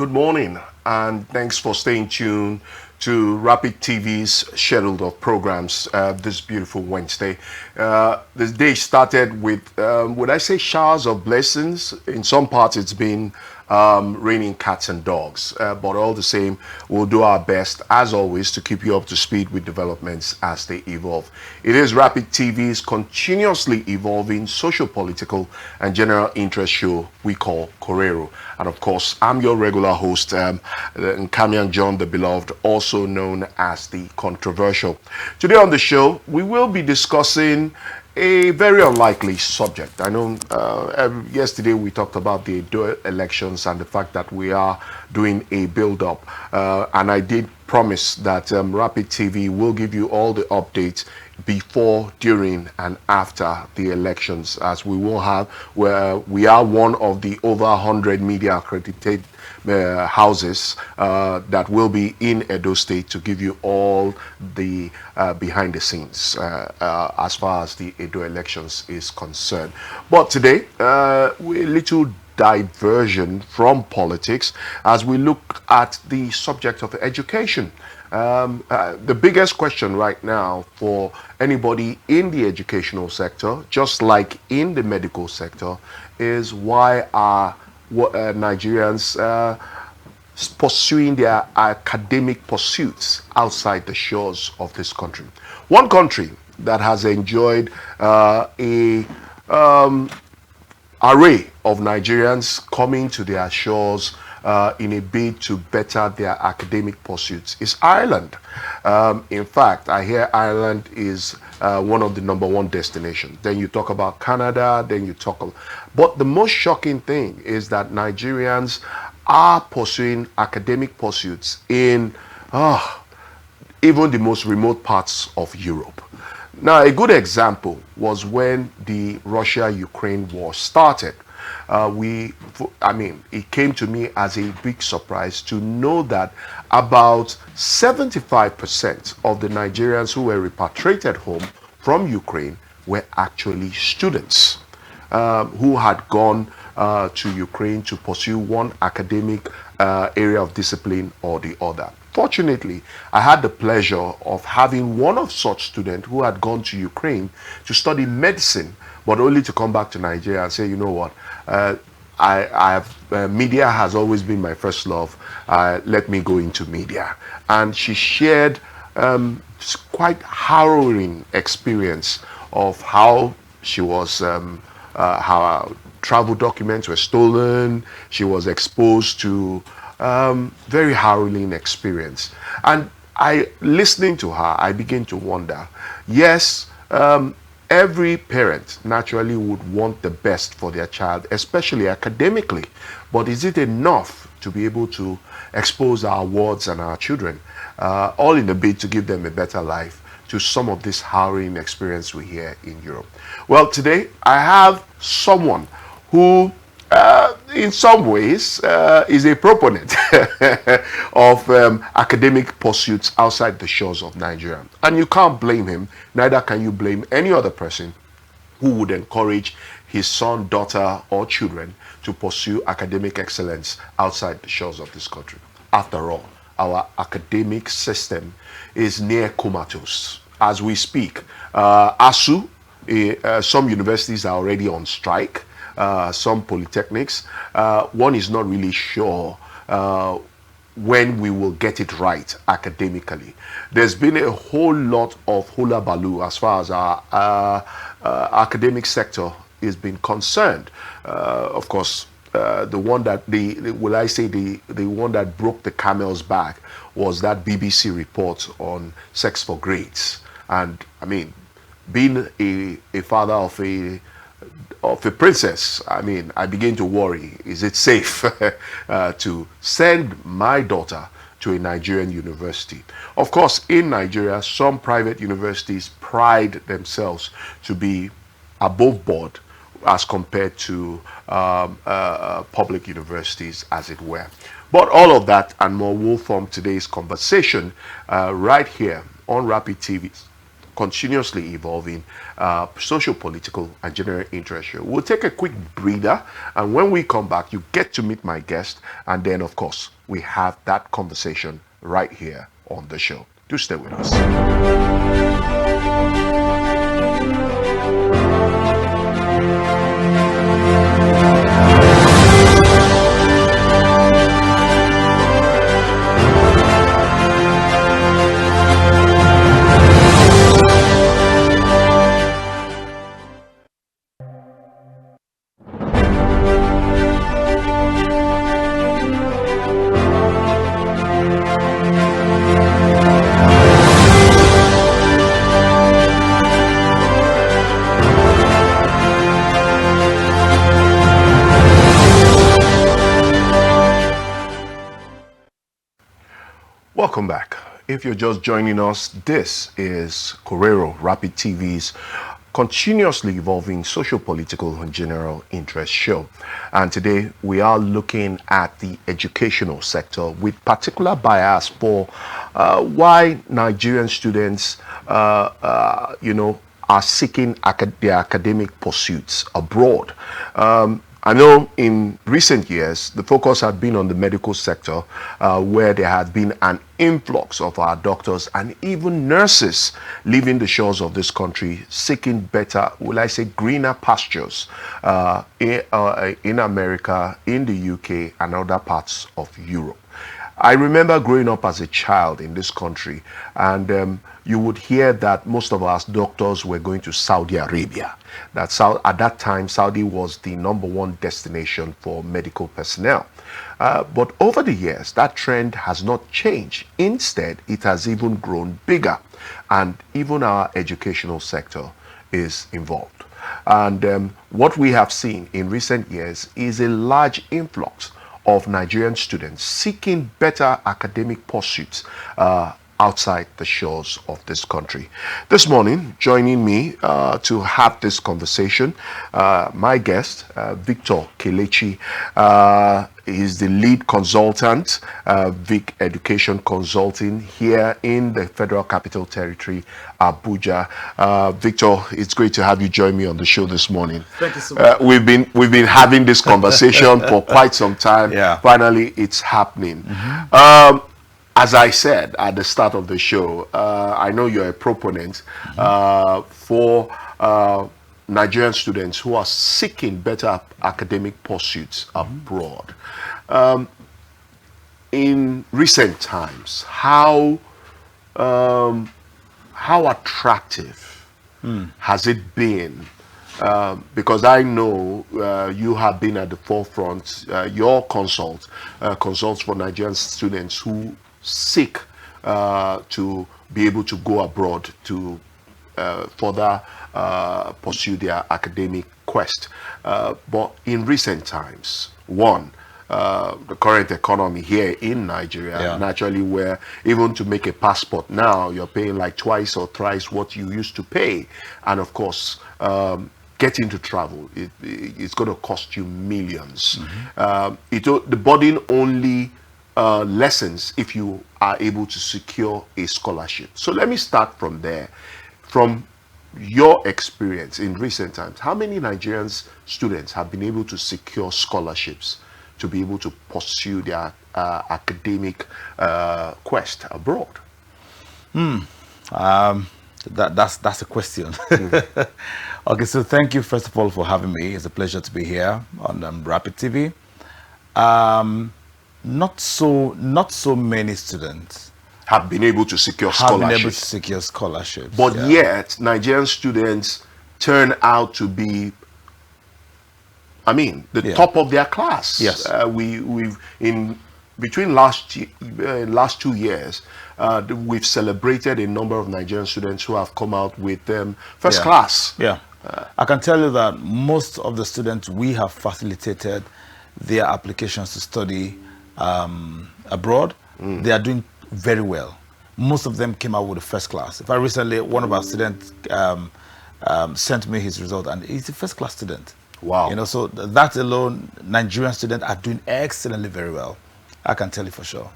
Good morning, and thanks for staying tuned to Rapid TV's schedule of programs this beautiful Wednesday. This day started with, would I say, showers of blessings? In some parts, it's been raining cats and dogs, but all the same, we'll do our best, as always, to keep you up to speed with developments as they evolve. It is Rapid TV's continuously evolving social, political, and general interest show we call Korero. And of course, I'm your regular host, Nkamian John the Beloved, also known as the Controversial. Today on the show, we will be discussing a very unlikely subject. I know yesterday we talked about the Edo elections and the fact that we are doing a build-up. And I did promise that Rapid TV will give you all the updates before, during, and after the elections, as we will have, where we are one of the over 100 media accredited houses that will be in Edo State to give you all the behind the scenes as far as the Edo elections is concerned. But today, we're a little diversion from politics as we look at the subject of education. The biggest question right now for anybody in the educational sector, just like in the medical sector, is why are Nigerians pursuing their academic pursuits outside the shores of this country. One country that has enjoyed a array of Nigerians coming to their shores in a bid to better their academic pursuits is Ireland. In fact, I hear Ireland is one of the #1 destinations. Then you talk about Canada, then you talk about... But the most shocking thing is that Nigerians are pursuing academic pursuits in even the most remote parts of Europe. Now, a good example was when the Russia-Ukraine war started. It came to me as a big surprise to know that about 75% of the Nigerians who were repatriated home from Ukraine were actually students who had gone to Ukraine to pursue one academic area of discipline or the other. Fortunately, I had the pleasure of having one of such students who had gone to Ukraine to study medicine, but only to come back to Nigeria and say, you know what, media has always been my first love. Let me go into media. And she shared quite harrowing experience of how she was, how travel documents were stolen. She was exposed to very harrowing experience. And listening to her, I begin to wonder, yes, every parent naturally would want the best for their child, especially academically. But is it enough to be able to expose our wards and our children, all in a bid to give them a better life, to some of this harrowing experience we hear in Europe? Well, today I have someone who in some ways is a proponent of academic pursuits outside the shores of Nigeria. And you can't blame him, neither can you blame any other person who would encourage his son, daughter, or children to pursue academic excellence outside the shores of this country. After all, our academic system is near comatose. As we speak, ASU, some universities are already on strike. Some polytechnics, one is not really sure when we will get it right academically. There's been a whole lot of hula baloo as far as our academic sector is being concerned. Of course, the one that the one that broke the camel's back was that BBC report on sex for grades. And I mean, being a father of a princess, I begin to worry. Is it safe to send my daughter to a Nigerian university? Of course, in Nigeria, some private universities pride themselves to be above board as compared to public universities, as it were. But all of that and more will form today's conversation right here on Rapid TV's continuously evolving socio-political and general interest show. We'll take a quick breather, and when we come back, you get to meet my guest, and then, of course, we have that conversation right here on the show. Do stay with us. Welcome back. If you're just joining us, this is Korero, Rapid TV's continuously evolving socio-political and general interest show. And today we are looking at the educational sector with particular bias for why Nigerian students, are seeking their academic pursuits abroad. I know in recent years, the focus had been on the medical sector, where there had been an influx of our doctors and even nurses leaving the shores of this country, seeking better, will I say, greener pastures in America, in the UK, and other parts of Europe. I remember growing up as a child in this country, and you would hear that most of our doctors were going to Saudi Arabia. At that time, Saudi was the #1 destination for medical personnel. But over the years, that trend has not changed. Instead, it has even grown bigger, and even our educational sector is involved. And what we have seen in recent years is a large influx of Nigerian students seeking better academic pursuits outside the shores of this country. This morning, joining me to have this conversation, my guest, Victor Kelechi, is the lead consultant, Vic Education Consulting, here in the Federal Capital Territory, Abuja. Victor, it's great to have you join me on the show this morning. Thank you so much. We've been having this conversation for quite some time. Yeah. Finally, it's happening. As I said at the start of the show, I know you're a proponent for Nigerian students who are seeking better academic pursuits abroad. In recent times, how attractive has it been? Because I know you have been at the forefront. Your consults for Nigerian students who seek to be able to go abroad to further pursue their academic quest. But in recent times, the current economy here in Nigeria, naturally, where even to make a passport now, you're paying like twice or thrice what you used to pay. And of course, getting to travel, it's going to cost you millions. The burden only lessons if you are able to secure a scholarship. So let me start from there. From your experience in recent times, how many Nigerian students have been able to secure scholarships to be able to pursue their academic quest abroad? That's a question. Okay, so thank you first of all for having me. It's a pleasure to be here on Rapid TV. Not so many students have been able to secure scholarships. But yet, Nigerian students turn out to be, the top of their class. Yes. Between last 2 years, we've celebrated a number of Nigerian students who have come out with first class. Yeah. I can tell you that most of the students we have facilitated their applications to study abroad, they are doing very well. Most of them came out with a first class. One of our students sent me his result, and he's a first class student. Wow. So that alone, Nigerian students are doing excellently very well. I can tell you for sure.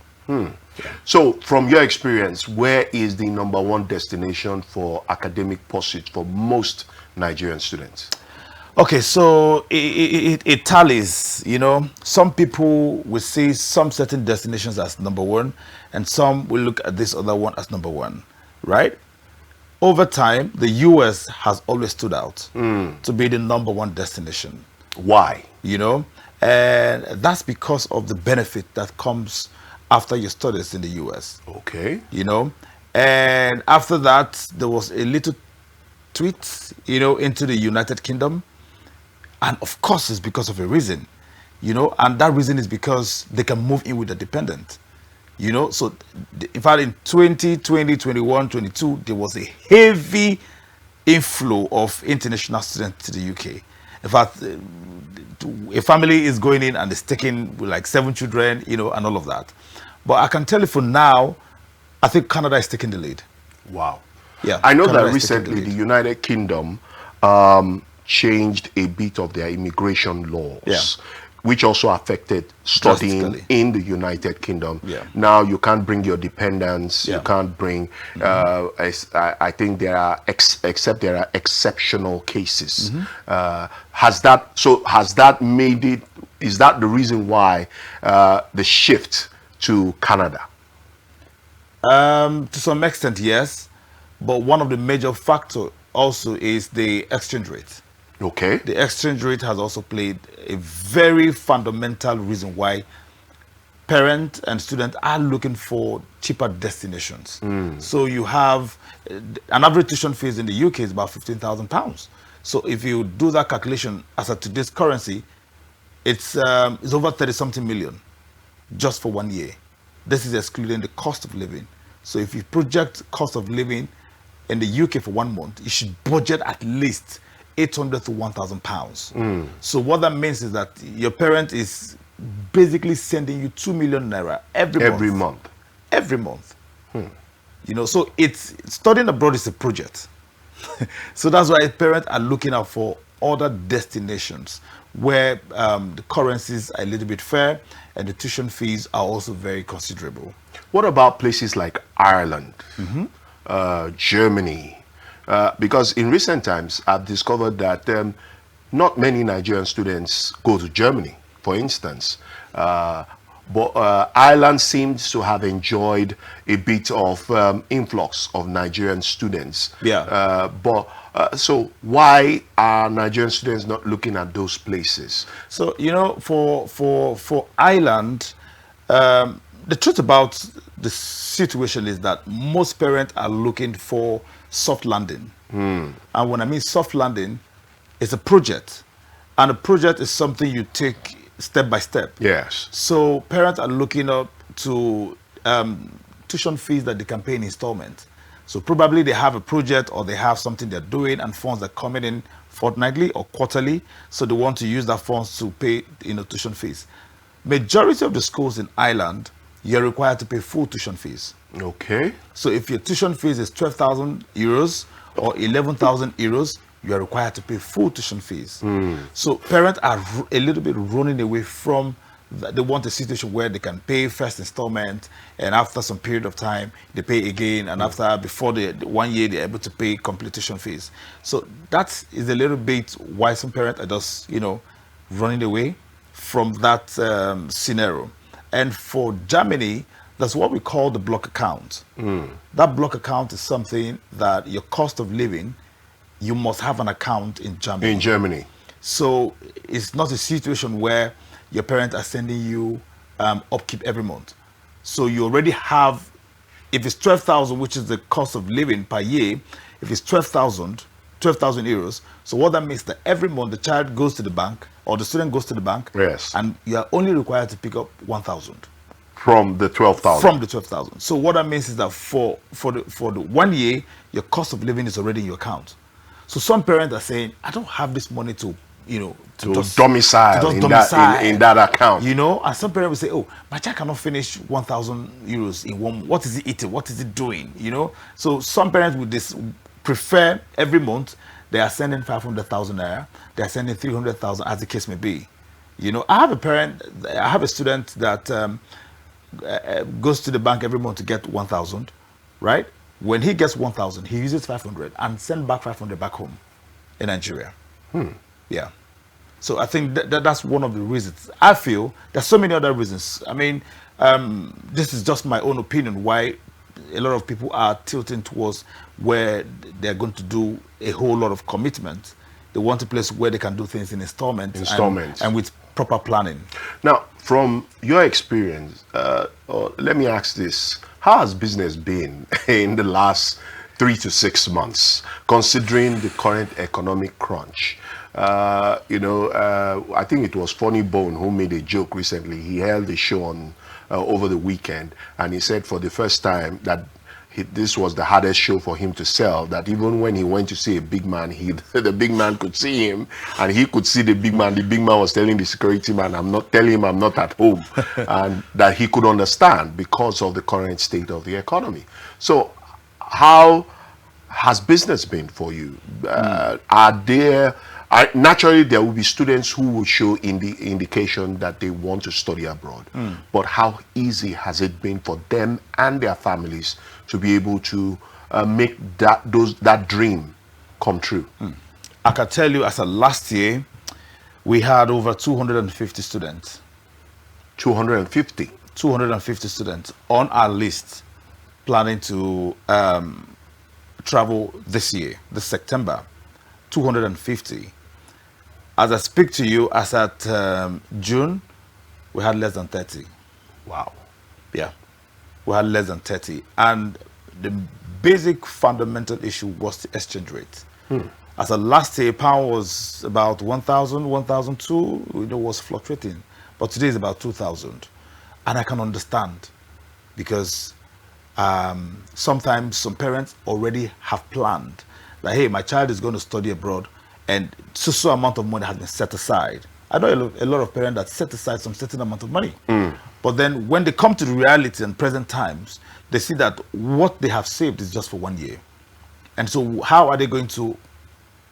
So, from your experience, where is the number one destination for academic pursuit for most Nigerian students? Okay, so it tallies, you know. Some people will see some certain destinations as number one, and some will look at this other one as number one, right? Over time, the US has always stood out to be the number one destination, Why? you know, and that's because of the benefit that comes after your studies in the US, Okay. you know. And after that, there was a little tweet, you know, into the United Kingdom. And of course, it's because of a reason, you know, and that reason is because they can move in with a dependent, you know. So, in fact, in 2020, 21, 22, there was a heavy inflow of international students to the UK. In fact, a family is going in and is taking like 7 children, you know, and all of that. But I can tell you for now, I think Canada is taking the lead. Wow. Yeah, I know Canada that is taking the recently lead. the United Kingdom changed a bit of their immigration laws, Yeah. which also affected studying Drastically. in the United Kingdom. Yeah. Now you can't bring your dependents, you Yeah. can't bring, I think there are, except there are exceptional cases. Has that made it, is that the reason why the shift to Canada? To some extent, yes. But one of the major factors also is the exchange rate. Okay. The exchange rate has also played a very fundamental reason why parents and students are looking for cheaper destinations. So you have an average tuition fees in the UK is about £15,000. So if you do that calculation as at today's currency, it's over 30 something million just for 1 year. This is excluding the cost of living. So if you project cost of living in the UK for 1 month, you should budget at least 800 to 1,000 pounds. So what that means is that your parent is basically sending you 2 million naira every month. Every month. You know, so it's studying abroad is a project. So that's why parents are looking out for other destinations where the currencies are a little bit fair and the tuition fees are also very considerable. What about places like Ireland, Germany? Because in recent times, I've discovered that not many Nigerian students go to Germany, for instance. But Ireland seems to have enjoyed a bit of influx of Nigerian students. Yeah. So why are Nigerian students not looking at those places? So, you know, for Ireland, the truth about the situation is that most parents are looking for soft landing. And when I mean soft landing, it's a project. And a project is something you take step by step. Yes. So parents are looking up to tuition fees that they can pay in installment. So probably they have a project or they have something they're doing and funds that are coming in fortnightly or quarterly. So they want to use that funds to pay, you know, tuition fees. Majority of the schools in Ireland, you're required to pay full tuition fees. Okay. So if your tuition fees is 12,000 euros or 11,000 euros, you are required to pay full tuition fees. So parents are a little bit running away from that. They want a situation where they can pay first installment, and after some period of time they pay again, and before the 1 year they're able to pay complete tuition fees. So that is a little bit why some parents are just, you know, running away from that scenario. And for Germany, that's what we call the block account. That block account is something that your cost of living, you must have an account in Germany. In Germany. So it's not a situation where your parents are sending you upkeep every month. So you already have, if it's 12,000, which is the cost of living per year, if it's 12,000 euros, so what that means that every month the child goes to the bank or the student goes to the bank, Yes. and you are only required to pick up 1,000. From the 12,000. From the 12,000. So what that means is that for the 1 year, your cost of living is already in your account. So some parents are saying, I don't have this money to, you know, to domicile in that account. You know, and some parents will say, oh, my child cannot finish 1,000 euros in 1 month. What is he eating? What is he doing? You know, so some parents would prefer every month they are sending 500,000 naira, they are sending 300,000, as the case may be. You know, I have a student that goes to the bank every month to get 1,000, right? When he gets 1,000, he uses 500 and send back 500 back home in Nigeria. Yeah. So I think that's one of the reasons. I feel there's so many other reasons. I mean, this is just my own opinion why a lot of people are tilting towards where they're going to do a whole lot of commitment. They want a place where they can do things in installments. And with proper planning. Now, from your experience, let me ask this. How has business been in the last 3 to 6 months, considering the current economic crunch? I think it was Funny Bone who made a joke recently. He held a show on over the weekend, and he said for the first time that this was the hardest show for him to sell, that even when he went to see a big man, the big man could see him and he could see the big man. The big man was telling the security man, I'm not at home, and that he could understand because of the current state of the economy. So how has business been for you? Naturally, there will be students who will show indication that they want to study abroad. But how easy has it been for them and their families to be able to make that dream come true? I can tell you, as of last year, we had over 250 students. 250? 250 students on our list planning to travel this year, this September. 250. As I speak to you, as at June, we had less than 30. Wow. Yeah, we had less than 30. And the basic fundamental issue was the exchange rate. As of last year, pound was about 1,000, 1,002, was fluctuating. But today is about 2,000. And I can understand, because sometimes some parents already have planned that, hey, my child is going to study abroad, and so amount of money has been set aside. I know a lot of parents that set aside some certain amount of money. But then when they come to the reality and present times, they see that what they have saved is just for 1 year. And so how are they going to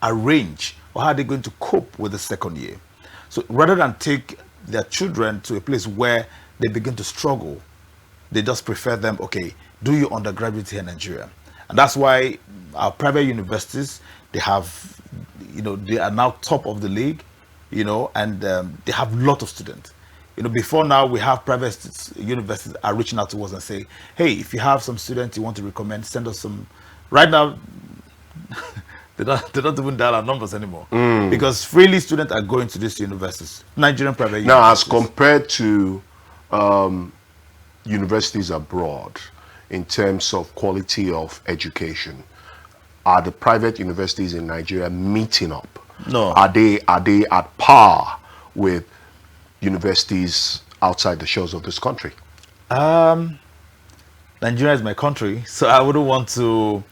arrange, or how are they going to cope with the second year? So rather than take their children to a place where they begin to struggle, they just prefer them, okay, do your undergraduate here in Nigeria. And that's why our private universities, they have, they are now top of the league, and they have a lot of students. Before now, we have private universities are reaching out to us and say, hey, if you have some students you want to recommend, send us some. Right now, they don't even dial our numbers anymore, because freely students are going to these universities, Nigerian private universities. Now, as compared to universities abroad, in terms of quality of education, are the private universities in Nigeria meeting up? No. Are they at par with universities outside the shores of this country? Nigeria is my country, so I wouldn't want to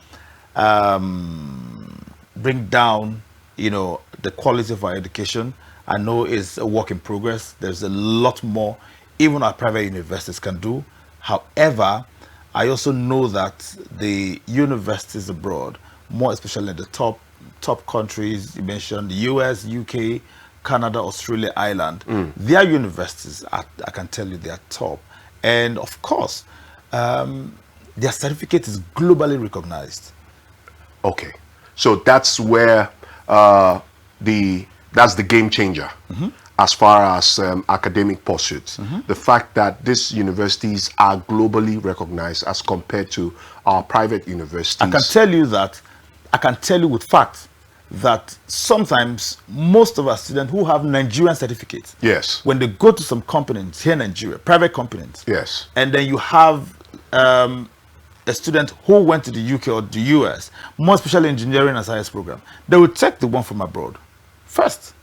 bring down, the quality of our education. I know it's a work in progress. There's a lot more even our private universities can do. However, I also know that the universities abroad, more especially in the top countries you mentioned, the US, UK, Canada, Australia, Ireland, their universities, I can tell you, they are top. And of course, their certificate is globally recognized. Okay, so that's where that's the game changer as far as academic pursuits. The fact that these universities are globally recognized as compared to our private universities. I can tell you with fact that sometimes most of our students who have Nigerian certificates, yes, when they go to some companies here in Nigeria, private companies, yes, and then you have a student who went to the UK or the US, more especially engineering and science program, they will take the one from abroad first.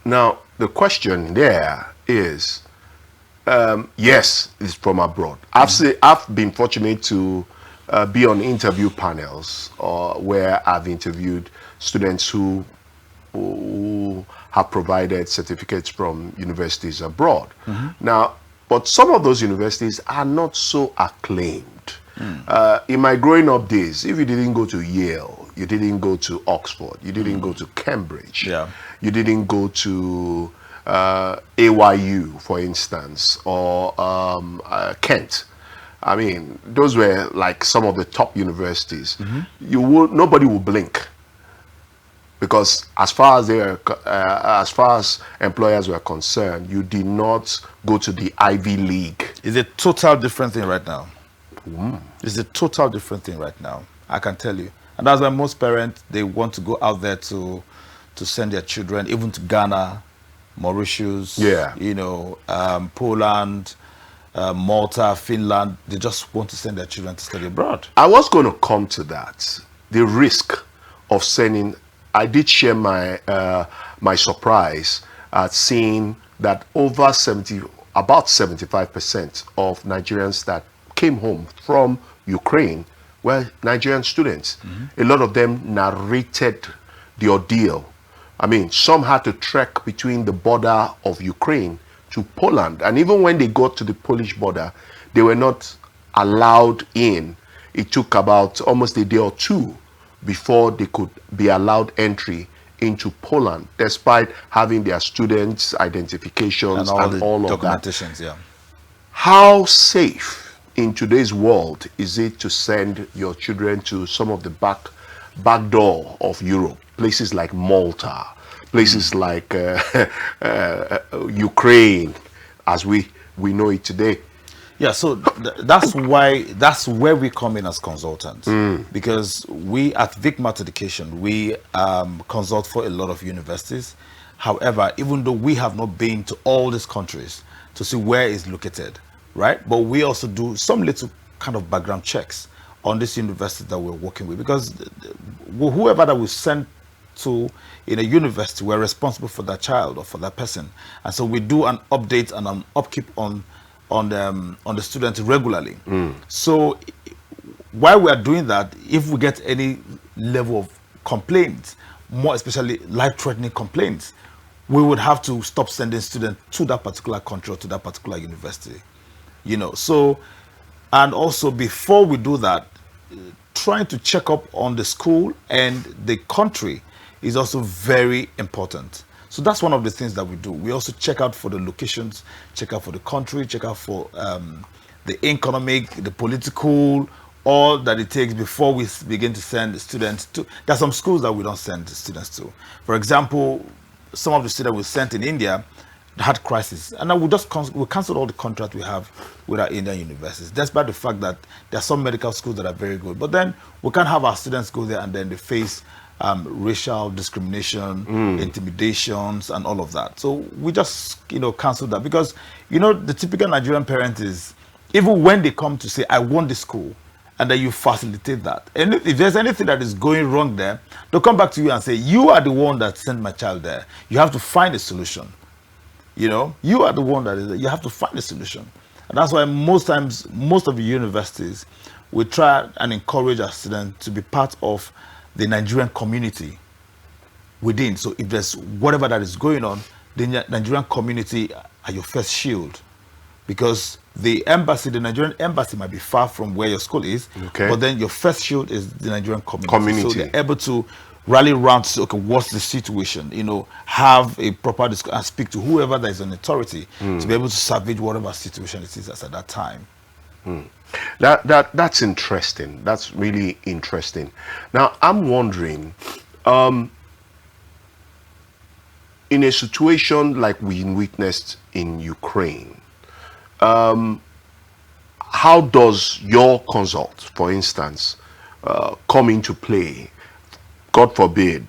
Now, the question there is, yes, it's from abroad. I've been fortunate to be on interview panels where I've interviewed students who have provided certificates from universities abroad. Now, but some of those universities are not so acclaimed. In my growing up days, if you didn't go to Yale, you didn't go to Oxford, you didn't go to Cambridge, you didn't go to AYU, for instance, or Kent. I mean, those were like some of the top universities. Nobody will blink, because as far as as far as employers were concerned, you did not go to the Ivy League. It's a total different thing right now. It's a total different thing right now, I can tell you. And that's why most parents, they want to go out there to send their children, even to Ghana, Mauritius, Poland, Malta, Finland. They just want to send their children to study abroad. I was going to come to that. The risk of sending. I did share my my surprise at seeing that about 75% of Nigerians that came home from Ukraine were Nigerian students. A lot of them narrated the ordeal. I mean, some had to trek between the border of Ukraine to Poland, and even when they got to the Polish border, they were not allowed in. It took about almost a day or two before they could be allowed entry into Poland, despite having their students' identifications and all of that. Yeah. How safe in today's world is it to send your children to some of the back door of Europe, places like Malta, places like Ukraine, as we know it today? Yeah, so that's where we come in as consultants, because we at Vic Mart Education, we consult for a lot of universities. However, even though we have not been to all these countries to see where it's located, right? But we also do some little kind of background checks on this university that we're working with, because whoever that we send to in a university, we're responsible for that child or for that person, and so we do an update and an upkeep on the students regularly. So while we are doing that, if we get any level of complaints, more especially life-threatening complaints, we would have to stop sending students to that particular country or to that particular university. So, and also before we do that, trying to check up on the school and the country is also very important. So that's one of the things that we do. We also check out for the locations, check out for the country, check out for the economic, the political, all that it takes before we begin to send students to. There are some schools that we don't send students to. For example, some of the students we sent in India had crisis, and then we canceled all the contracts we have with our Indian universities, despite the fact that there are some medical schools that are very good. But then we can't have our students go there and then they face racial discrimination, intimidations, and all of that. So we just, cancel that, because, the typical Nigerian parent is, even when they come to say, I want this school, and then you facilitate that. And if there's anything that is going wrong there, they'll come back to you and say, you are the one that sent my child there. You have to find a solution. You are the one you have to find a solution. And that's why most times, most of the universities, we try and encourage our students to be part of the Nigerian community within. So if there's whatever that is going on, the Nigerian community are your first shield, because the Nigerian embassy might be far from where your school is, but then your first shield is the Nigerian community. So they're able to rally around to say, okay, what's the situation? Have a proper discussion and speak to whoever that is an authority to be able to salvage whatever situation it is at that time. That's interesting. That's really interesting. Now, I'm wondering, in a situation like we witnessed in Ukraine, how does your consult, for instance, come into play? God forbid,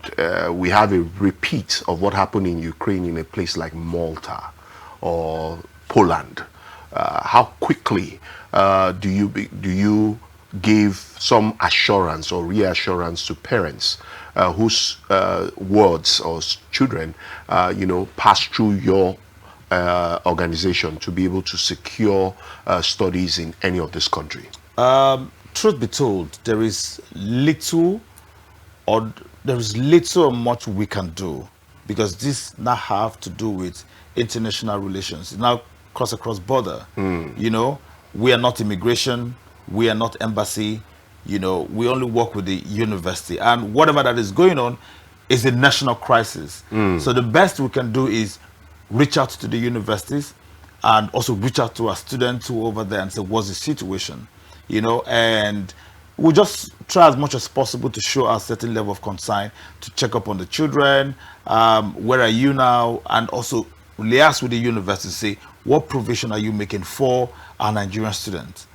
we have a repeat of what happened in Ukraine in a place like Malta or Poland. How quickly do you give some assurance or reassurance to parents whose words or children, pass through your organization to be able to secure studies in any of this country? Truth be told, there is little or much we can do, because this now have to do with international relations. It now across border. We are not immigration, we are not embassy, we only work with the university, and whatever that is going on is a national crisis. So the best we can do is reach out to the universities and also reach out to our students who are over there and say, what's the situation? You know, and we just try as much as possible to show a certain level of concern, to check up on the children, where are you now, and also liaise with the university to say, what provision are you making for our Nigerian students?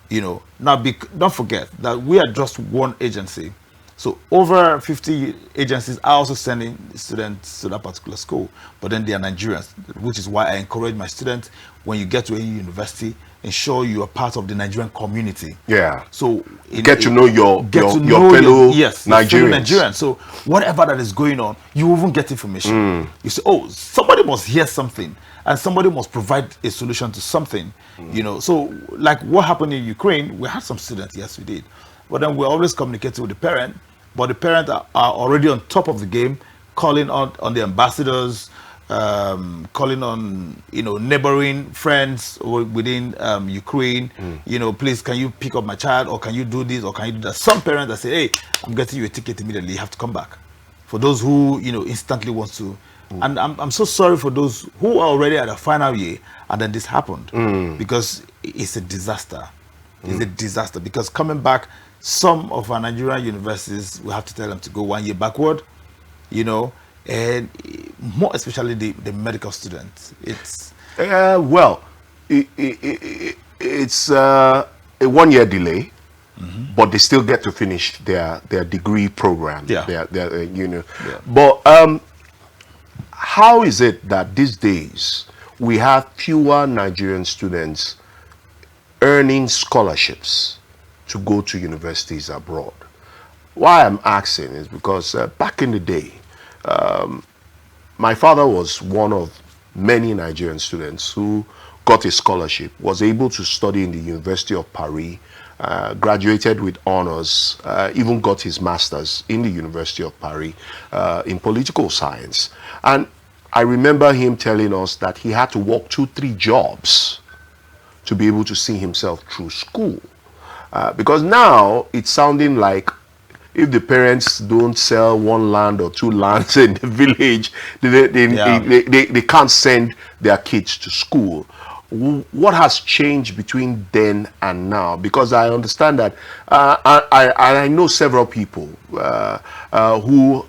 You know, now don't forget that we are just one agency. So over 50 agencies are also sending students to that particular school, but then they are Nigerians, which is why I encourage my students, when you get to any university, ensure you are part of the Nigerian community. Yeah. So Get to know your fellow yes, Nigerians. Fellow Nigerians. So whatever that is going on, you even get information. You say, oh, somebody must hear something, and somebody must provide a solution to something. You know, so like what happened in Ukraine, we had some students, yes, we did. But then we're always communicating with the parent, but the parents are already on top of the game, calling on the ambassadors, calling on, you know, neighboring friends within Ukraine. You know, please, can you pick up my child, or can you do this, or can you do that? Some parents that say, hey, I'm getting you a ticket immediately, you have to come back. For those who, you know, instantly wants to. And I'm so sorry for those who are already at the final year and then this happened, because it's a disaster. It's a disaster, because coming back, some of our Nigerian universities, we have to tell them to go 1 year backward, you know, and more especially the medical students. It's it's a 1 year delay, but they still get to finish their degree program. Yeah. Their you know. Yeah. But how is it that these days we have fewer Nigerian students earning scholarships to go to universities abroad? Why I'm asking is because back in the day, my father was one of many Nigerian students who got a scholarship, was able to study in the University of Paris, graduated with honors, even got his master's in the University of Paris in political science. And I remember him telling us that he had to work 2-3 jobs to be able to see himself through school. Because now it's sounding like if the parents don't sell 1 land or 2 lands in the village, they can't send their kids to school. What has changed between then and now? Because I understand that I know several people who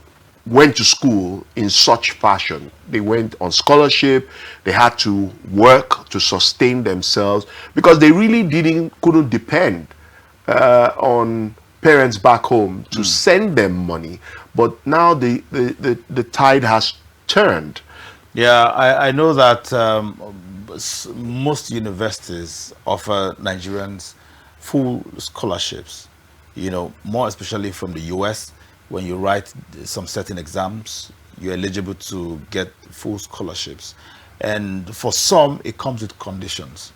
went to school in such fashion. They went on scholarship, they had to work to sustain themselves because they really couldn't depend on parents back home to send them money. But now the tide has turned. Yeah, I know that most universities offer Nigerians full scholarships, you know, more especially from the US. When you write some certain exams, you're eligible to get full scholarships. And for some, it comes with conditions.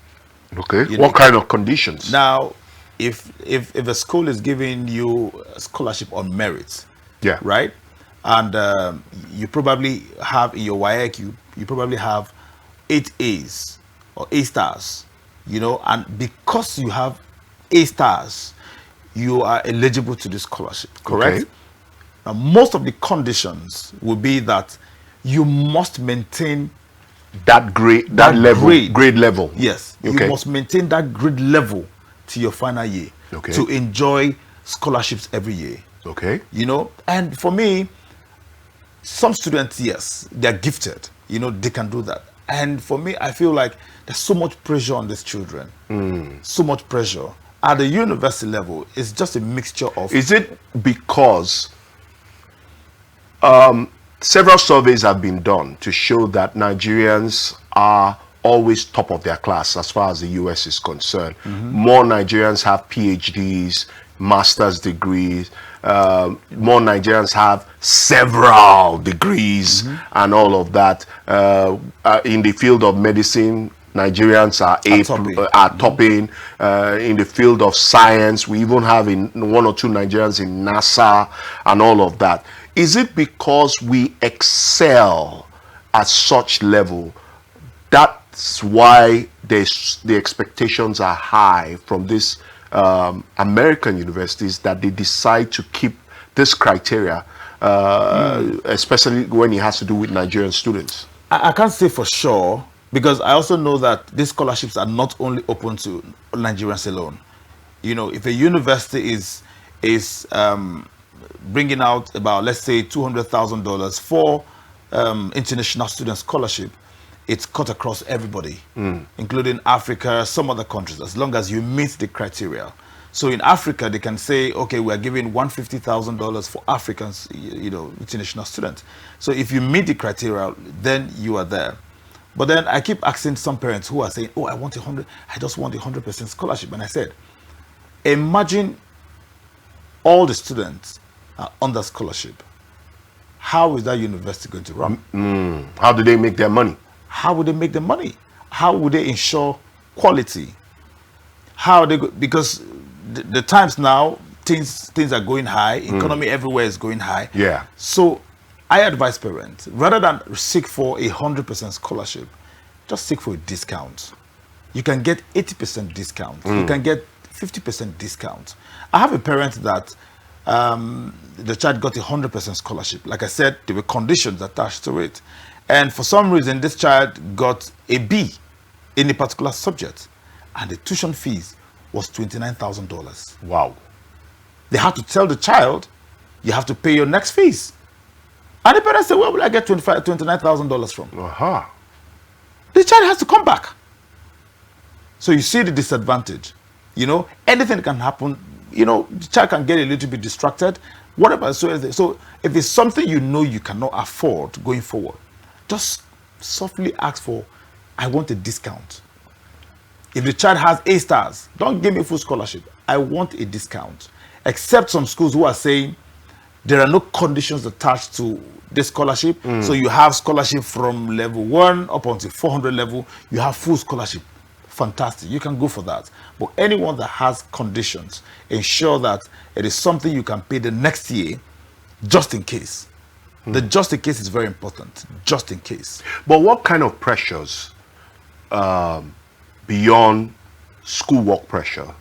Okay. What kind of conditions? Now, if a school is giving you a scholarship on merit, yeah, right, and you probably have in your WAEC, you probably have 8 A's or A stars, you know, and because you have A stars, you are eligible to this scholarship, correct? Okay. Now, most of the conditions will be that you must maintain that grade level. Yes, okay. You must maintain that grade level to your final year, okay, to enjoy scholarships every year. Okay. You know, and for me, some students, yes, they're gifted, you know, they can do that. And for me, I feel like there's so much pressure on these children. So much pressure. At the university level, it's just a mixture of... Is it because several surveys have been done to show that Nigerians are always top of their class as far as the US is concerned? More Nigerians have PhDs, master's degrees, more Nigerians have several degrees and all of that. In the field of medicine, Nigerians are topping. In the field of science, we even have 1 or 2 Nigerians in NASA and all of that. Is it because we excel at such level? That's why the expectations are high from these American universities, that they decide to keep this criteria, especially when it has to do with Nigerian students. I can't say for sure, because I also know that these scholarships are not only open to Nigerians alone. You know, if a university is bringing out about, let's say, $200,000 for international student scholarship, it's cut across everybody, including Africa, some other countries, as long as you meet the criteria. So in Africa, they can say, okay, we are giving $150,000 for Africans, you know, international students. So if you meet the criteria, then you are there. But then I keep asking some parents who are saying, oh, I just want 100% scholarship. And I said, imagine all the students are under scholarship. How is that university going to run? How do they make their money? How would they make the money? How would they ensure quality? How they go, because the times now, things are going high. Economy everywhere is going high. Yeah. So I advise parents, rather than seek for 100% scholarship, just seek for a discount. You can get 80% discount. You can get 50% discount. I have a parent that the child got 100% scholarship. Like I said, there were conditions attached to it. And for some reason, this child got a B in a particular subject. And the tuition fees was $29,000. Wow. They had to tell the child, you have to pay your next fees. And the parents said, where will I get $29,000 from? The child has to come back. So you see the disadvantage. You know, anything can happen. You know, the child can get a little bit distracted. Whatever. So if it's something you know you cannot afford going forward, just softly ask for, I want a discount. If the child has A stars, don't give me full scholarship. I want a discount. Except some schools who are saying there are no conditions attached to this scholarship. So you have scholarship from level 1 up until 400 level. You have full scholarship. Fantastic. You can go for that. But anyone that has conditions, ensure that it is something you can pay the next year, just in case. The just in case is very important. Just in case. But what kind of pressures beyond schoolwork pressure,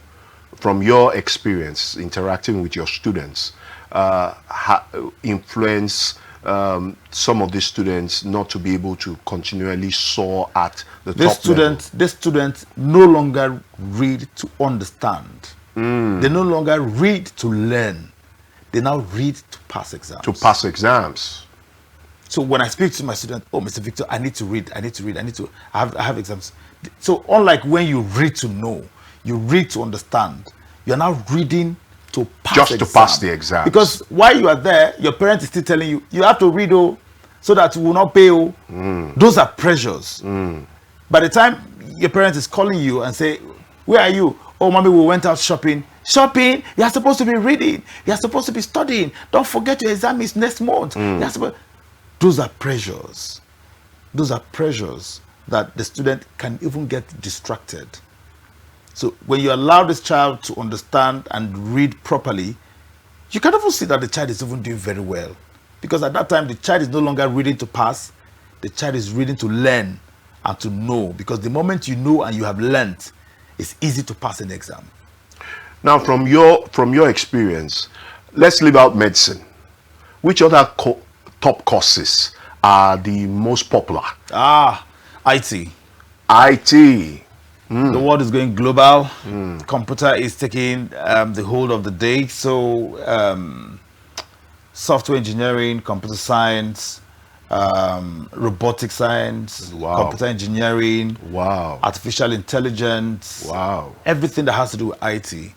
from your experience interacting with your students, influence some of these students not to be able to continually soar at the top level? These students no longer read to understand. They no longer read to learn. They now read to pass exams. To pass exams. So when I speak to my student, oh, Mr. Victor, I need to read, I have exams. So unlike when you read to know, you read to understand, you're now reading to pass just exam. to pass the exam. Because while you are there, your parent is still telling you, you have to read, oh, so that you will not pay, oh. Those are pressures. By the time your parent is calling you and say, where are you? Oh, mommy, we went out shopping. Shopping? You are supposed to be reading. You are supposed to be studying. Don't forget your exam is next month. Those are pressures. Those are pressures that the student can even get distracted. So when you allow this child to understand and read properly, you can even see that the child is even doing very well. Because at that time, the child is no longer reading to pass. The child is reading to learn and to know. Because the moment you know and you have learned, it's easy to pass an exam. Now, from your experience, let's leave out medicine. Which other top courses are the most popular? IT. IT. The world is going global. Computer is taking the hold of the day. So software engineering, computer science, robotic science, computer engineering, artificial intelligence, everything that has to do with IT,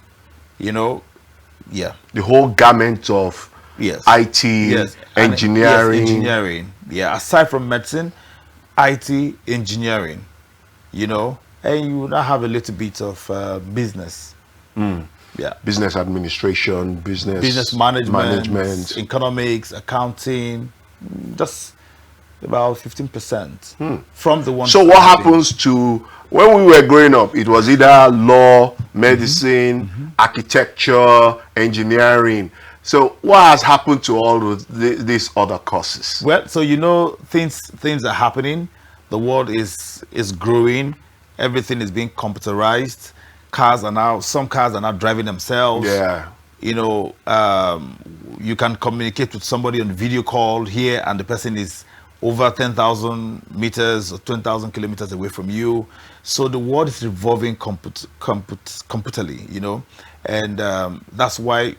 you know, the whole gamut of IT, engineering. Engineering. Aside from medicine, IT, engineering, you know, and you now have a little bit of business. Business administration, business management, economics, accounting, just about 15% from the one. So what happens to, when we were growing up, it was either law, medicine, architecture, engineering. So what has happened to all of these other courses? Well, so you know, things are happening. The world is growing. Everything is being computerized. Some cars are now driving themselves. You know, you can communicate with somebody on video call here, and the person is over 10,000 meters or 20,000 kilometers away from you. So the world is revolving computerly, you know, and that's why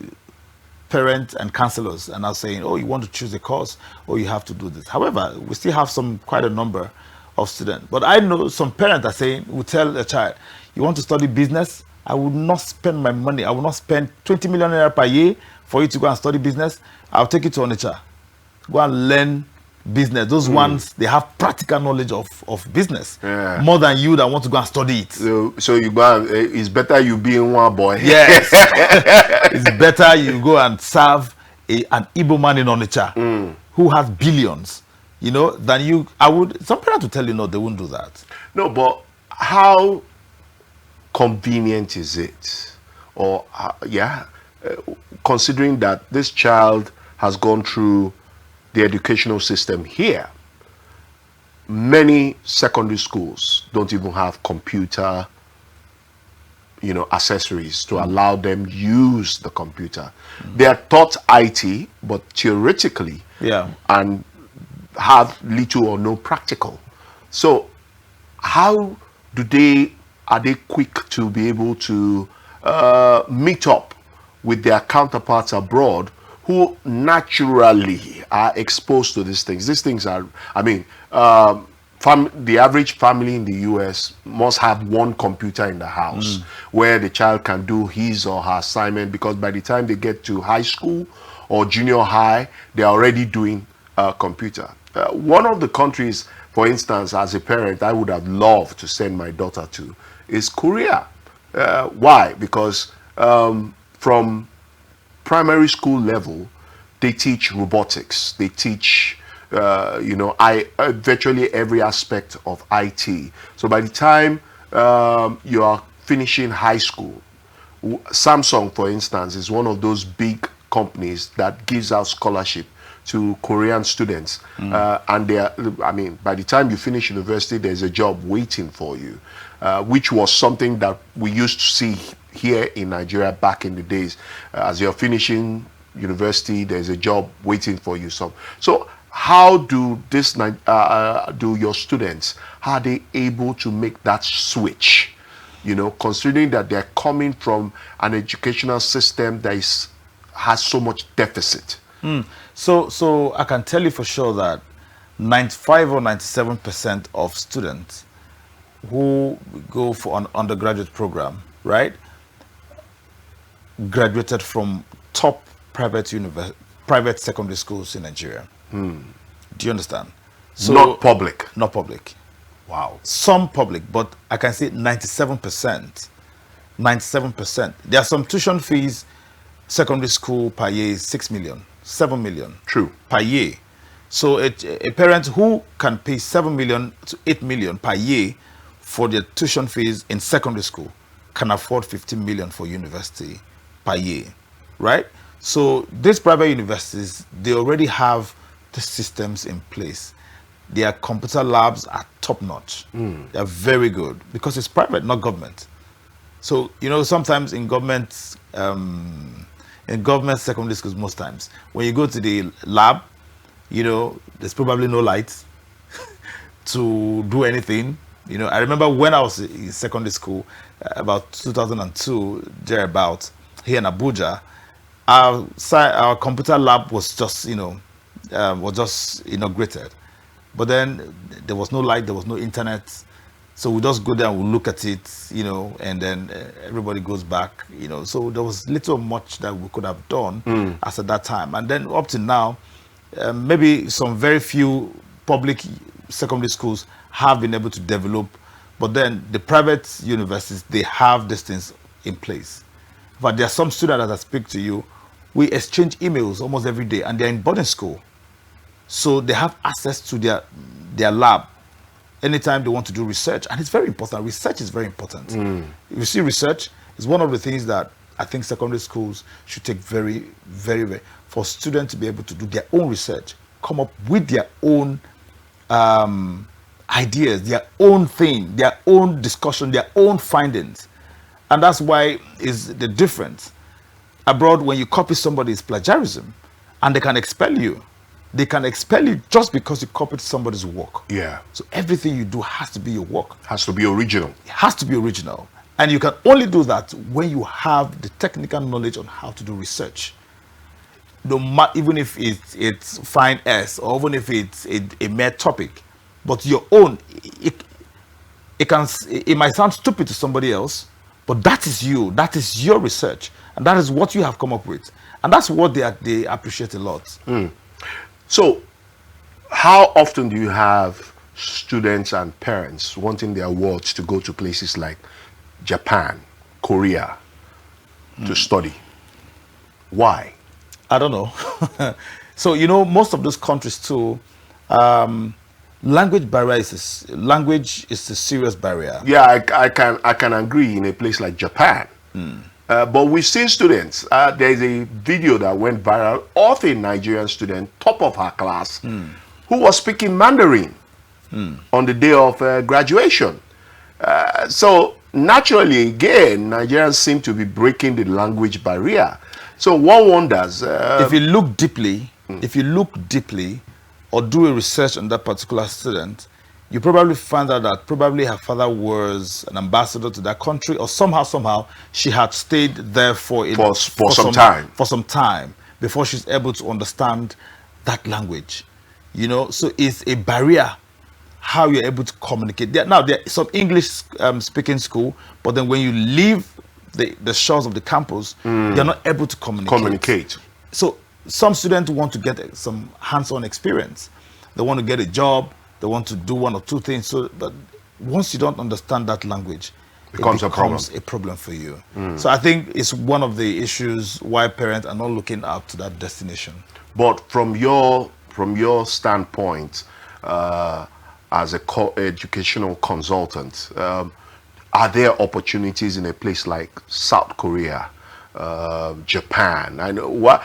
parents and counselors are now saying, oh, you want to choose a course, or you have to do this. However, we still have quite a number of students. But I know some parents are saying, will tell a child, you want to study business? I will not spend my money. I will not spend 20 million naira per year for you to go and study business. I'll take you to Onitsha. Go and learn business. Those ones, they have practical knowledge of business more than you that want to go and study it. So you go and, it's better you be in one boy. Yes. It's better you go and serve an Igbo man in Onitsha who has billions, you know, than you. Some parents will tell you, no, they won't do that. No, but how convenient is it? Or, considering that this child has gone through the educational system here, many secondary schools don't even have computer, you know, accessories to allow them use the computer. They are taught IT, but theoretically, and have little or no practical. So how are they quick to be able to meet up with their counterparts abroad who naturally are exposed to these things? These things are, I mean, the average family in the US must have one computer in the house where the child can do his or her assignment, because by the time they get to high school or junior high, they're already doing computer. One of the countries, for instance, as a parent, I would have loved to send my daughter to is Korea. Why? Because from primary school level, they teach robotics. They teach, virtually every aspect of IT. So by the time you are finishing high school, Samsung, for instance, is one of those big companies that gives out scholarship to Korean students. And by the time you finish university, there's a job waiting for you, which was something that we used to see here in Nigeria back in the days. As you're finishing university, there's a job waiting for you. So how do your students, how are they able to make that switch? You know, considering that they're coming from an educational system that has so much deficit. So I can tell you for sure that 95 or 97% of students who go for an undergraduate program, right, graduated from top private secondary schools in Nigeria. Do you understand? So, not public. Not public. Wow. Some public, but I can say 97%. 97%. There are some tuition fees. Secondary school per year is 6 million, 7 million. True. Per year. So a parent who can pay 7 million to 8 million per year for their tuition fees in secondary school can afford 15 million for university per year, right? So these private universities, they already have the systems in place. Their computer labs are top notch. They're very good because it's private, not government. So, you know, sometimes in government secondary schools, most times, when you go to the lab, you know, there's probably no lights to do anything. You know, I remember when I was in secondary school, about 2002, thereabout, here in Abuja, our computer lab was just, inaugurated. But then there was no light, there was no internet. So we just go there and we look at it, you know, and then everybody goes back, you know. So there was little or much that we could have done as at that time. And then up to now, maybe some very few public secondary schools have been able to develop, but then the private universities, they have these things in place. But there are some students that I speak to you, we exchange emails almost every day, and they're in boarding school. So they have access to their lab anytime they want to do research. And it's very important. Research is very important. You see, research is one of the things that I think secondary schools should take very, very, very, for students to be able to do their own research, come up with their own ideas, their own thing, their own discussion, their own findings. And that's why is the difference. Abroad, when you copy somebody, it's plagiarism, and they can expel you. they can expel you just because you copied somebody's work. Yeah. So everything you do has to be your work. Has to be original. It has to be original. And you can only do that when you have the technical knowledge on how to do research. No matter, even if it's fine S, or even if it's a mere topic, but your own, it might sound stupid to somebody else, but that is you. That is your research, and that is what you have come up with, and that's what they appreciate a lot. So, how often do you have students and parents wanting their wards to go to places like Japan, Korea, to study? Why? I don't know. So, most of those countries too, language barrier language is a serious barrier. Yeah, I can agree in a place like Japan. But we've seen students. There's a video that went viral of a Nigerian student, top of her class, who was speaking Mandarin on the day of graduation. So naturally, again, Nigerians seem to be breaking the language barrier. So one wonders if you look deeply, or do a research on that particular student, you probably find out that probably her father was an ambassador to that country, or somehow she had stayed there for some time before she's able to understand that language. So it's a barrier how you're able to communicate. There is some English speaking school, but then when you leave the shores of the campus, you're not able to communicate. So some students want to get some hands-on experience. They want to get a job. They want to do one or two things. So, but once you don't understand that language, it becomes a problem for you. So I think it's one of the issues why parents are not looking out to that destination. But from your standpoint, as a educational consultant, are there opportunities in a place like South Korea, Japan? I know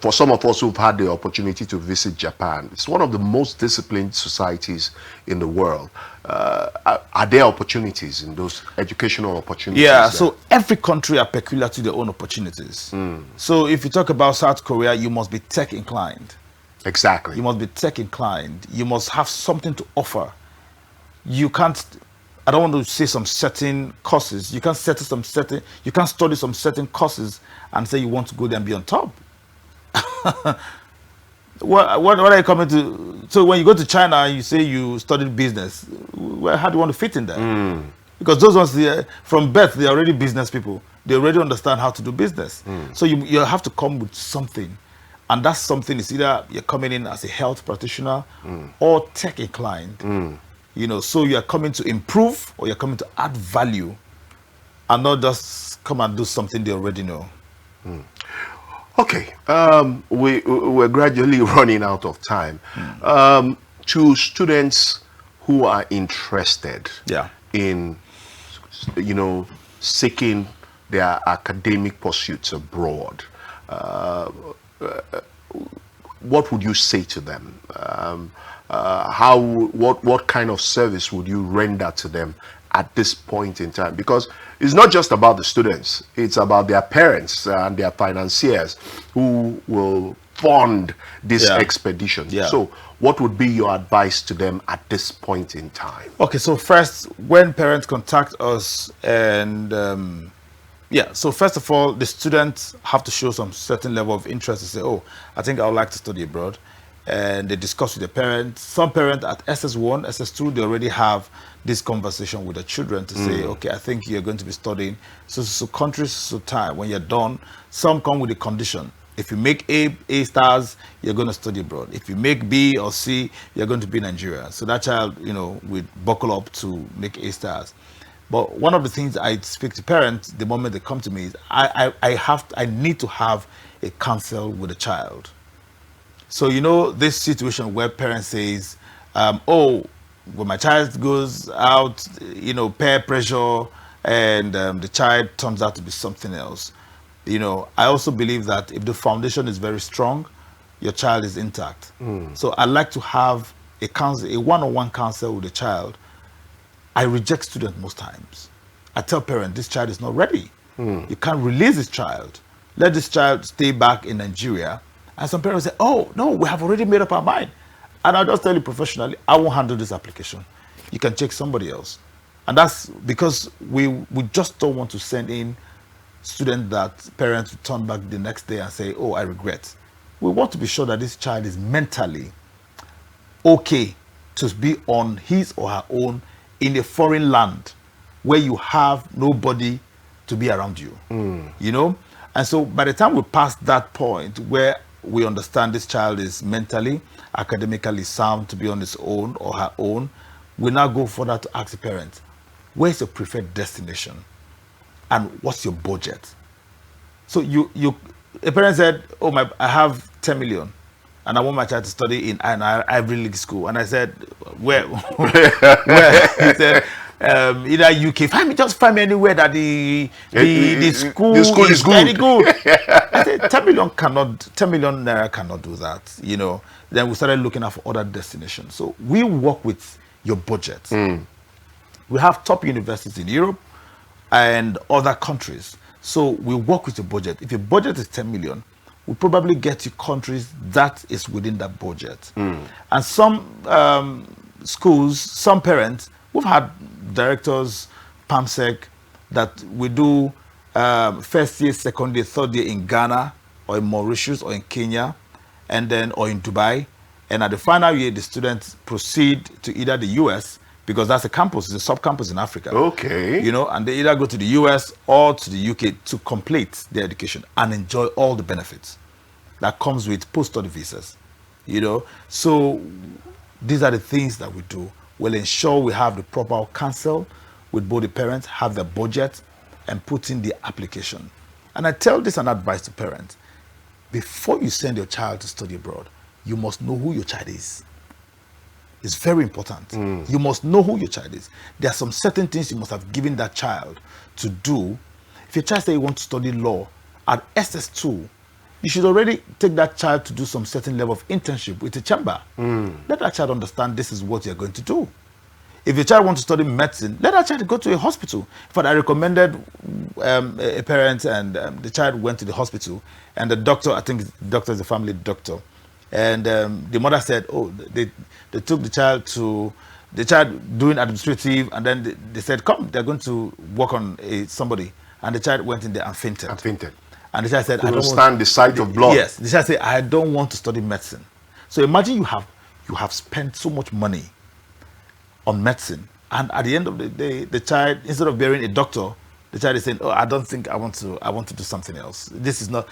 for some of us who've had the opportunity to visit Japan, it's one of the most disciplined societies in the world. Are there opportunities in those educational opportunities? Yeah, there? so every country are peculiar to their own opportunities. So if you talk about South Korea, you must be tech inclined. Exactly. You must be tech inclined. You must have something to offer. You can't, I don't want to say some certain courses. You can't study some certain courses and say you want to go there and be on top. What are you coming to? So when you go to China and you say you studied business, how do you want to fit in there? Because those ones, from birth, they're already business people. They already understand how to do business. So you have to come with something. And that something is either you're coming in as a health practitioner or tech inclined. So you're coming to improve, or you're coming to add value, and not just come and do something they already know. Okay, we're gradually running out of time. To students who are interested in, seeking their academic pursuits abroad, what would you say to them? What kind of service would you render to them at this point in time? Because it's not just about the students, it's about their parents and their financiers who will fund this expedition. So what would be your advice to them at this point in time? Okay, so first, when parents contact us, and so first of all, the students have to show some certain level of interest to say, oh, I think I would like to study abroad. And they discuss with the parents. Some parents at SS1, SS2, they already have this conversation with the children to say, okay, I think you're going to be studying so countries, so time. When you're done, some come with a condition. If you make A stars, you're going to study abroad. If you make B or C, you're going to be in Nigeria. So that child, will buckle up to make A stars. But one of the things I speak to parents the moment they come to me is I need to have a counsel with the child. So this situation where parents says, when my child goes out, peer pressure, and the child turns out to be something else. I also believe that if the foundation is very strong, your child is intact. So I like to have a one-on-one counsel with the child. I reject students most times. I tell parents, this child is not ready. You can't release this child. Let this child stay back in Nigeria And some parents say, oh, no, we have already made up our mind. And I'll just tell you professionally, I won't handle this application. You can check somebody else. And that's because we just don't want to send in students that parents return back the next day and say, oh, I regret. We want to be sure that this child is mentally okay to be on his or her own in a foreign land where you have nobody to be around you, you know? And so by the time we pass that point where we understand this child is mentally, academically sound to be on his own or her own, we now go further to ask the parents, where's your preferred destination? And what's your budget? So a parent said, oh, I have 10 million and I want my child to study in an Ivy League school. And I said, where? Where? He said, either UK, just find me anywhere that the school is very good. I said, 10 million naira cannot do that, you know. Then we started looking at other destinations. So we work with your budget. We have top universities in Europe and other countries. So we work with your budget. If your budget is 10 million, we'll probably get you countries that is within that budget. And some schools, some parents, we've had directors, PAMSEC, that we do first year, second year, third year in Ghana or in Mauritius or in Kenya, and then or in Dubai. And at the final year, the students proceed to either the US, because that's a campus, it's a sub-campus in Africa. Okay. You know, and they either go to the US or to the UK to complete their education and enjoy all the benefits that comes with post-study visas. You know, so these are the things that we do. We'll ensure we have the proper counsel with both the parents, have the budget, and put in the application. And I tell this and advice to parents, before you send your child to study abroad, you must know who your child is. It's very important. You must know who your child is. There are some certain things you must have given that child to do. If your child says you want to study law at SS2, you should already take that child to do some certain level of internship with the chamber. Let that child understand this is what you're going to do. If your child wants to study medicine, let that child go to a hospital. In fact, I recommended a parent, and the child went to the hospital, and the doctor, I think the doctor is a family doctor, and the mother said, oh, they took the child to, the child doing administrative, and then they said, come, they're going to work on somebody. And the child went in there and fainted. And the child said, I don't stand the sight of blood. Yes, the child said, I don't want to study medicine. So imagine you have spent so much money on medicine, and at the end of the day, the child, instead of bearing a doctor, the child is saying, oh, I don't think I want to do something else. This is not.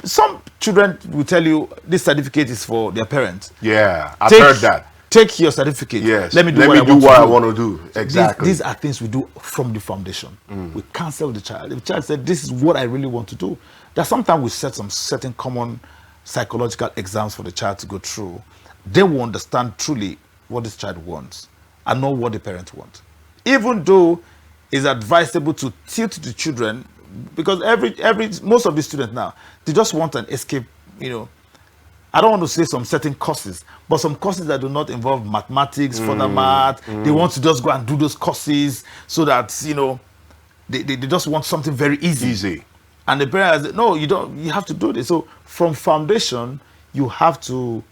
Some children will tell you this certificate is for their parents. Yeah, I've heard that. Take your certificate. Yes. Let me do what I want to do. Exactly. These are things we do from the foundation. We counsel the child. If the child said, this is what I really want to do, that sometimes we set some certain common psychological exams for the child to go through. They will understand truly what this child wants and not what the parents want. Even though it's advisable to tilt the children, because most of the students now, they just want an escape, you know. I don't want to say some certain courses, but some courses that do not involve mathematics, further math, they want to just go and do those courses so that, you know, they just want something very easy. And the parents say, no, you have to do this. So from foundation, you have to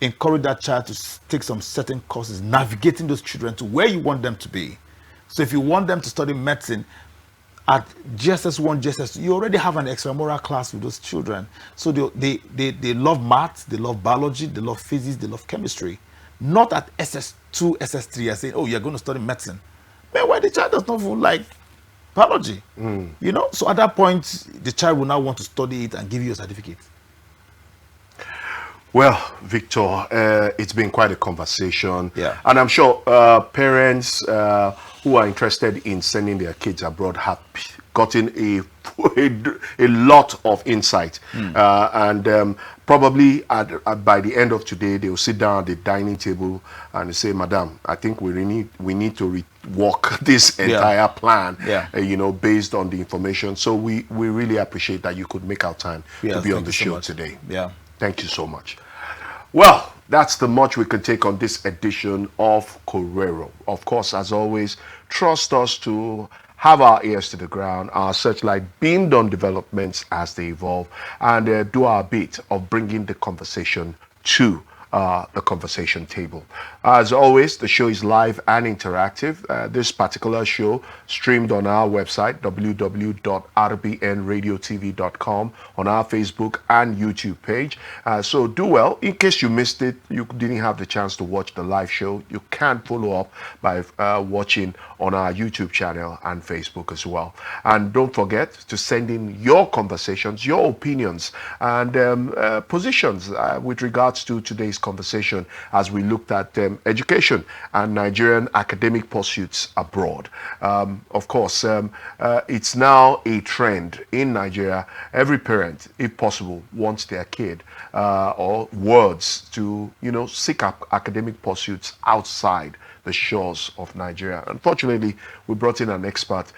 encourage that child to take some certain courses, navigating those children to where you want them to be. So if you want them to study medicine, at GSS1, GSS2, you already have an extramural class with those children. So they love maths, they love biology, they love physics, they love chemistry. Not at SS2, SS3, I say, oh, you're going to study medicine. Man, why the child does not even like biology? You know, so at that point, the child will now want to study it and give you a certificate. Well, Victor, it's been quite a conversation. Yeah. And I'm sure parents who are interested in sending their kids abroad have gotten a lot of insight. And probably by the end of today, they will sit down at the dining table and say, Madam, I think we need to rework this entire plan, you know, based on the information. So we really appreciate that you could make our time to be on the show today. Yeah. Thank you so much. Well, that's the much we can take on this edition of Korero. Of course, as always, trust us to have our ears to the ground, our searchlight beamed on developments as they evolve, and do our bit of bringing the conversation to the conversation table. As always, the show is live and interactive. This particular show streamed on our website, www.rbnradiotv.com, on our Facebook and YouTube page. So do well. In case you missed it, you didn't have the chance to watch the live show, you can follow up by watching on our YouTube channel and Facebook as well. And don't forget to send in your conversations, your opinions, and positions with regards to today's conversation as we looked at education and Nigerian academic pursuits abroad. Of course, it's now a trend in Nigeria. Every parent, if possible, wants their kid or wards to, seek academic pursuits outside the shores of Nigeria. Unfortunately, we brought in an expert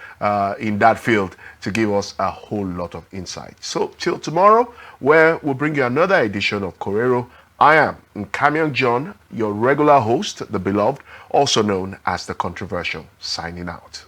in that field to give us a whole lot of insight. So till tomorrow, where we'll bring you another edition of Korero, I am Nkamion John, your regular host, the beloved, also known as the controversial, signing out.